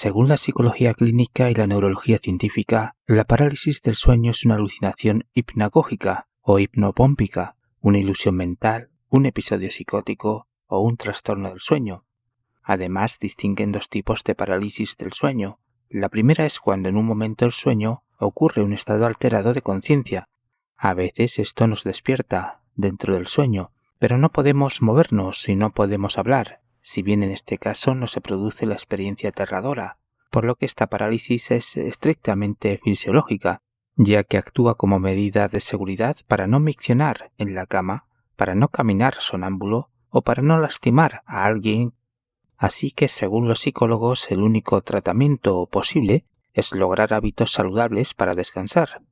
Según la psicología clínica y la neurología científica, la parálisis del sueño es una alucinación hipnagógica o hipnopómpica, una ilusión mental, un episodio psicótico o un trastorno del sueño. Además, distinguen dos tipos de parálisis del sueño. La primera es cuando en un momento del sueño ocurre un estado alterado de conciencia. A veces esto nos despierta dentro del sueño, pero no podemos movernos y no podemos hablar, si bien en este caso no se produce la experiencia aterradora, por lo que esta parálisis es estrictamente fisiológica, ya que actúa como medida de seguridad para no miccionar en la cama, para no caminar sonámbulo o para no lastimar a alguien. Así que, según los psicólogos, el único tratamiento posible es lograr hábitos saludables para descansar.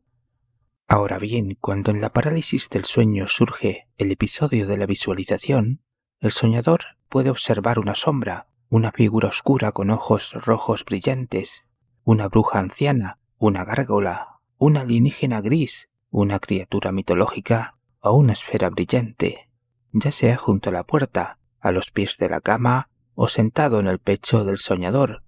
Ahora bien, cuando en la parálisis del sueño surge el episodio de la visualización, el soñador puede observar una sombra, una figura oscura con ojos rojos brillantes, una bruja anciana, una gárgola, un alienígena gris, una criatura mitológica o una esfera brillante, ya sea junto a la puerta, a los pies de la cama o sentado en el pecho del soñador.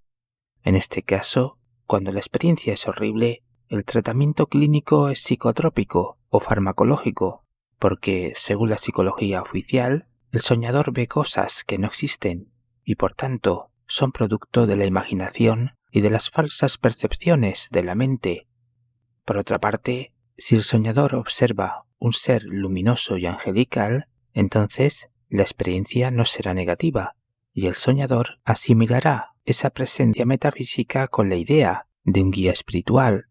En este caso, cuando la experiencia es horrible, el tratamiento clínico es psicotrópico o farmacológico, porque, según la psicología oficial, el soñador ve cosas que no existen y, por tanto, son producto de la imaginación y de las falsas percepciones de la mente. Por otra parte, si el soñador observa un ser luminoso y angelical, entonces la experiencia no será negativa y el soñador asimilará esa presencia metafísica con la idea de un guía espiritual.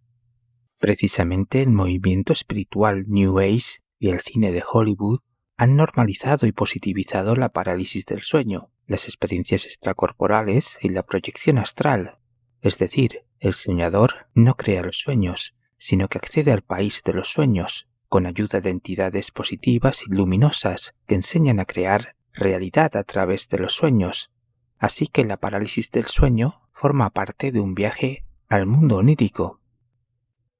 Precisamente el movimiento espiritual New Age y el cine de Hollywood han normalizado y positivizado la parálisis del sueño, las experiencias extracorporales y la proyección astral. Es decir, el soñador no crea los sueños, sino que accede al país de los sueños, con ayuda de entidades positivas y luminosas que enseñan a crear realidad a través de los sueños. Así que la parálisis del sueño forma parte de un viaje al mundo onírico.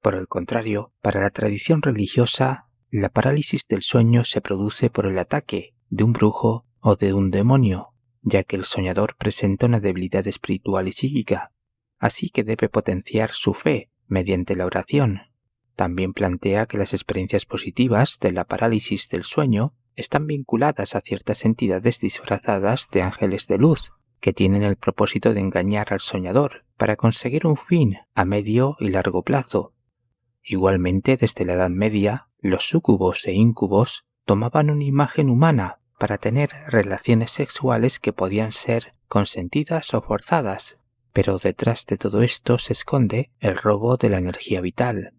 Por el contrario, para la tradición religiosa, la parálisis del sueño se produce por el ataque de un brujo o de un demonio, ya que el soñador presenta una debilidad espiritual y psíquica, así que debe potenciar su fe mediante la oración. También plantea que las experiencias positivas de la parálisis del sueño están vinculadas a ciertas entidades disfrazadas de ángeles de luz, que tienen el propósito de engañar al soñador para conseguir un fin a medio y largo plazo. Igualmente, desde la Edad Media, los súcubos e íncubos tomaban una imagen humana para tener relaciones sexuales que podían ser consentidas o forzadas, pero detrás de todo esto se esconde el robo de la energía vital.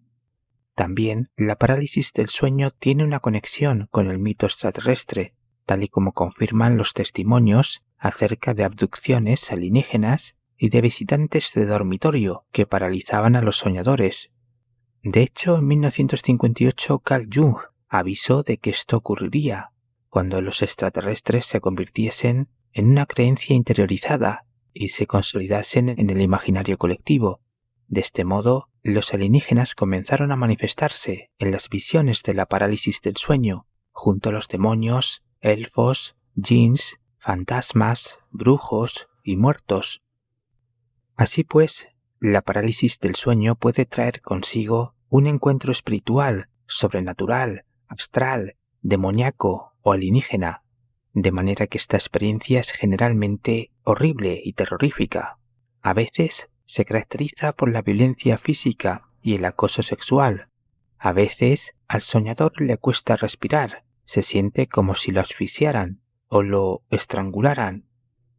También, la parálisis del sueño tiene una conexión con el mito extraterrestre, tal y como confirman los testimonios acerca de abducciones alienígenas y de visitantes de dormitorio que paralizaban a los soñadores. De hecho, en 1958 Carl Jung avisó de que esto ocurriría cuando los extraterrestres se convirtiesen en una creencia interiorizada y se consolidasen en el imaginario colectivo. De este modo, los alienígenas comenzaron a manifestarse en las visiones de la parálisis del sueño, junto a los demonios, elfos, jinns, fantasmas, brujos y muertos. Así pues, la parálisis del sueño puede traer consigo un encuentro espiritual, sobrenatural, astral, demoníaco o alienígena, de manera que esta experiencia es generalmente horrible y terrorífica. A veces se caracteriza por la violencia física y el acoso sexual. A veces al soñador le cuesta respirar, se siente como si lo asfixiaran o lo estrangularan.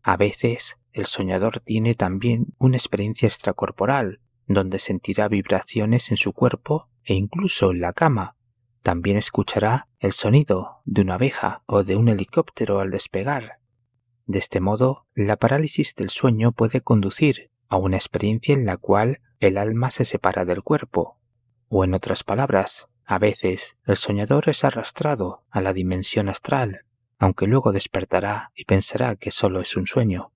A veces el soñador tiene también una experiencia extracorporal, donde sentirá vibraciones en su cuerpo e incluso en la cama. También escuchará el sonido de una abeja o de un helicóptero al despegar. De este modo, la parálisis del sueño puede conducir a una experiencia en la cual el alma se separa del cuerpo. O en otras palabras, a veces el soñador es arrastrado a la dimensión astral, aunque luego despertará y pensará que solo es un sueño.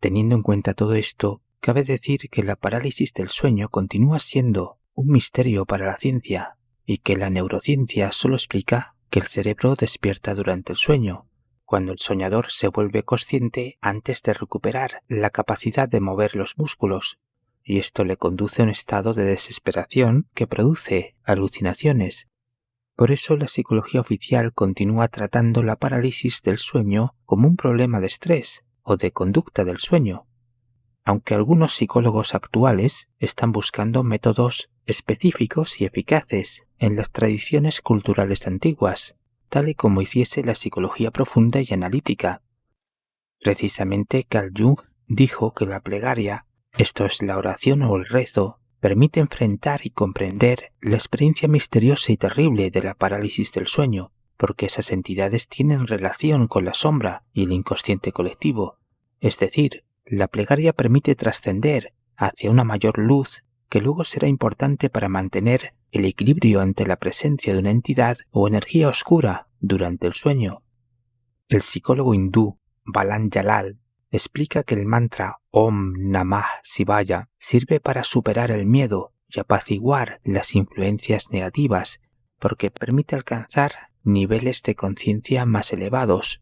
Teniendo en cuenta todo esto, cabe decir que la parálisis del sueño continúa siendo un misterio para la ciencia y que la neurociencia solo explica que el cerebro despierta durante el sueño, cuando el soñador se vuelve consciente antes de recuperar la capacidad de mover los músculos, y esto le conduce a un estado de desesperación que produce alucinaciones. Por eso la psicología oficial continúa tratando la parálisis del sueño como un problema de estrés o de conducta del sueño, aunque algunos psicólogos actuales están buscando métodos específicos y eficaces en las tradiciones culturales antiguas, tal y como hiciese la psicología profunda y analítica. Precisamente Carl Jung dijo que la plegaria, esto es la oración o el rezo, permite enfrentar y comprender la experiencia misteriosa y terrible de la parálisis del sueño, porque esas entidades tienen relación con la sombra y el inconsciente colectivo. Es decir, la plegaria permite trascender hacia una mayor luz que luego será importante para mantener el equilibrio ante la presencia de una entidad o energía oscura durante el sueño. El psicólogo hindú Balan Jalal explica que el mantra Om Namah Shivaya sirve para superar el miedo y apaciguar las influencias negativas porque permite alcanzar niveles de conciencia más elevados.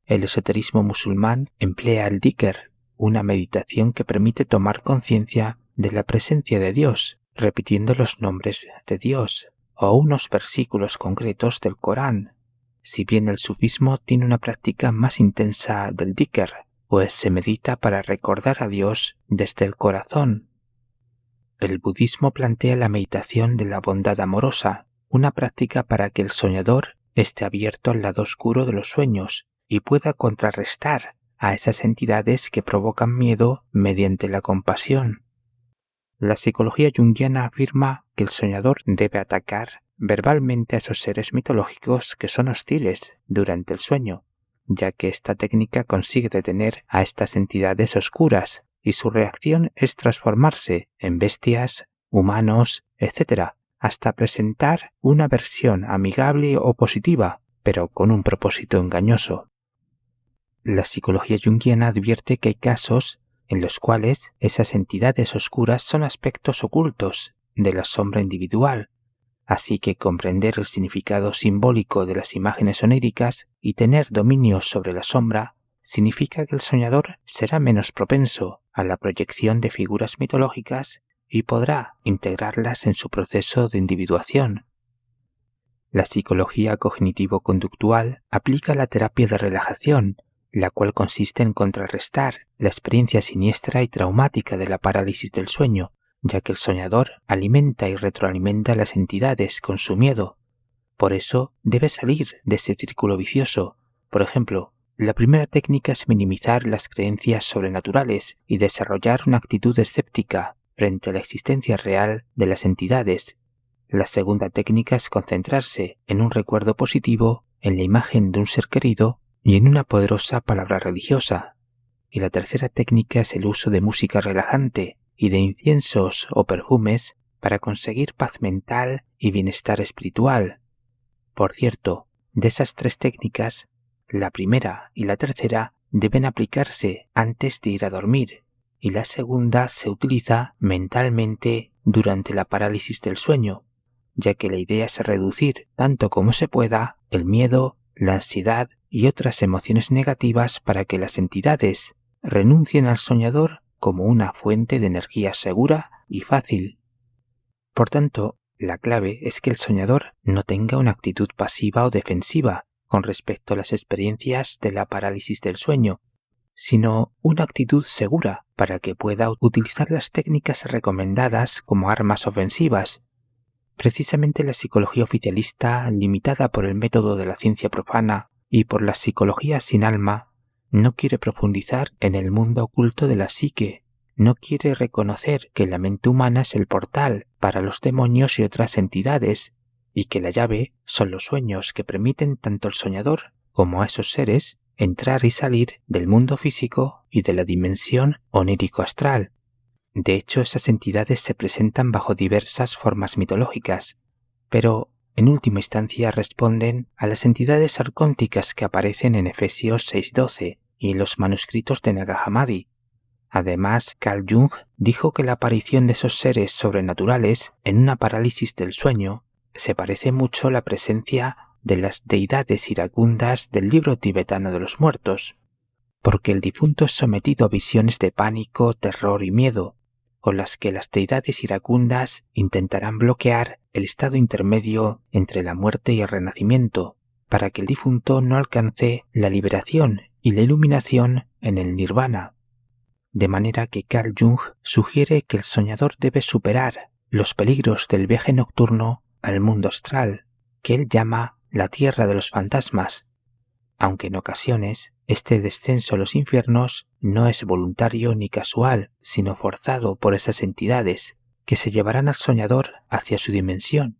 El esoterismo musulmán emplea el dhikr, una meditación que permite tomar conciencia de la presencia de Dios, repitiendo los nombres de Dios o unos versículos concretos del Corán. Si bien el sufismo tiene una práctica más intensa del dhikr, pues se medita para recordar a Dios desde el corazón. El budismo plantea la meditación de la bondad amorosa, una práctica para que el soñador esté abierto al lado oscuro de los sueños y pueda contrarrestar a esas entidades que provocan miedo mediante la compasión. La psicología junguiana afirma que el soñador debe atacar verbalmente a esos seres mitológicos que son hostiles durante el sueño, ya que esta técnica consigue detener a estas entidades oscuras y su reacción es transformarse en bestias, humanos, etc., hasta presentar una versión amigable o positiva, pero con un propósito engañoso. La psicología junguiana advierte que hay casos en los cuales esas entidades oscuras son aspectos ocultos de la sombra individual, así que comprender el significado simbólico de las imágenes oníricas y tener dominio sobre la sombra significa que el soñador será menos propenso a la proyección de figuras mitológicas y podrá integrarlas en su proceso de individuación. La psicología cognitivo-conductual aplica la terapia de relajación, la cual consiste en contrarrestar la experiencia siniestra y traumática de la parálisis del sueño, ya que el soñador alimenta y retroalimenta a las entidades con su miedo. Por eso debe salir de ese círculo vicioso. Por ejemplo, la primera técnica es minimizar las creencias sobrenaturales y desarrollar una actitud escéptica frente a la existencia real de las entidades. La segunda técnica es concentrarse en un recuerdo positivo, en la imagen de un ser querido y en una poderosa palabra religiosa. Y la tercera técnica es el uso de música relajante y de inciensos o perfumes para conseguir paz mental y bienestar espiritual. Por cierto, de esas tres técnicas, la primera y la tercera deben aplicarse antes de ir a dormir, y la segunda se utiliza mentalmente durante la parálisis del sueño, ya que la idea es reducir tanto como se pueda el miedo, la ansiedad y otras emociones negativas para que las entidades renuncien al soñador como una fuente de energía segura y fácil. Por tanto, la clave es que el soñador no tenga una actitud pasiva o defensiva con respecto a las experiencias de la parálisis del sueño, sino una actitud segura para que pueda utilizar las técnicas recomendadas como armas ofensivas. Precisamente la psicología oficialista, limitada por el método de la ciencia profana y por la psicología sin alma, no quiere profundizar en el mundo oculto de la psique, no quiere reconocer que la mente humana es el portal para los demonios y otras entidades, y que la llave son los sueños que permiten tanto al soñador como a esos seres entrar y salir del mundo físico y de la dimensión onírico-astral. De hecho, esas entidades se presentan bajo diversas formas mitológicas, pero en última instancia responden a las entidades arcónticas que aparecen en Efesios 6:12 y en los manuscritos de Nag Hammadi. Además, Carl Jung dijo que la aparición de esos seres sobrenaturales en una parálisis del sueño se parece mucho a la presencia de las deidades iracundas del libro tibetano de los muertos, porque el difunto es sometido a visiones de pánico, terror y miedo, con las que las deidades iracundas intentarán bloquear el estado intermedio entre la muerte y el renacimiento, para que el difunto no alcance la liberación y la iluminación en el nirvana. De manera que Carl Jung sugiere que el soñador debe superar los peligros del viaje nocturno al mundo astral, que él llama la tierra de los fantasmas, aunque en ocasiones este descenso a los infiernos no es voluntario ni casual, sino forzado por esas entidades que se llevarán al soñador hacia su dimensión.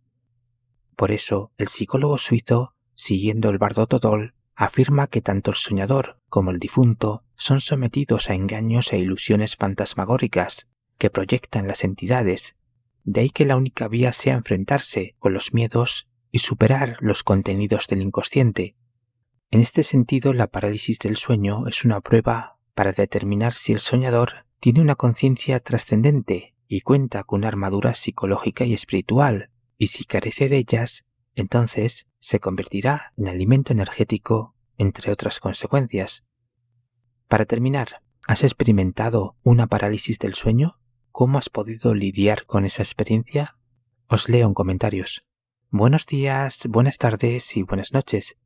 Por eso, el psicólogo suizo, siguiendo el bardo Todol, afirma que tanto el soñador como el difunto son sometidos a engaños e ilusiones fantasmagóricas que proyectan las entidades, de ahí que la única vía sea enfrentarse con los miedos y superar los contenidos del inconsciente. En este sentido, la parálisis del sueño es una prueba para determinar si el soñador tiene una conciencia trascendente y cuenta con una armadura psicológica y espiritual, y si carece de ellas, entonces se convertirá en alimento energético, entre otras consecuencias. Para terminar, ¿has experimentado una parálisis del sueño? ¿Cómo has podido lidiar con esa experiencia? Os leo en comentarios. Buenos días, buenas tardes y buenas noches.